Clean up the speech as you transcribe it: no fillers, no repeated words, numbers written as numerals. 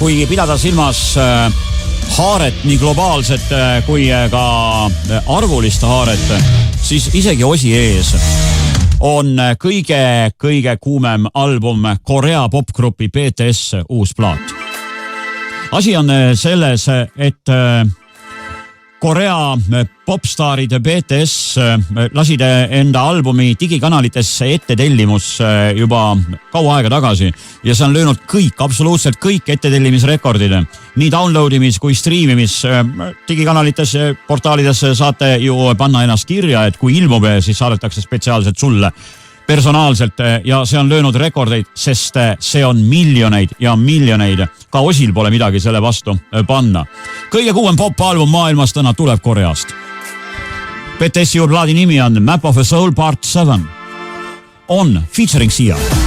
kui pidada silmas haaret, nii globaalset kui ka arvulist haaret, siis isegi Osi ees on kõige kuumem album Korea popgrupi BTS uus plaat. Asi on selles, et Korea popstaarid BTS lasid enda albumi digikanalitesse ettetellimus juba kaua aega tagasi ja see on löönud absoluutselt kõik ettetellimisrekordid. Nii downloadimis kui streamimis digikanalites, portaalides saate ju panna ennast kirja, et kui ilmub, siis saadetakse spetsiaalselt sulle personaalselt ja see on löönud rekordeid, sest see on miljoneid ja miljoneid. Ka Osil pole midagi selle vastu panna. Kõige kuuem pop-album maailmas täna tuleb Koreast. BTS-i plaadi nimi on Map of a Soul Part 7 on featuring Sia.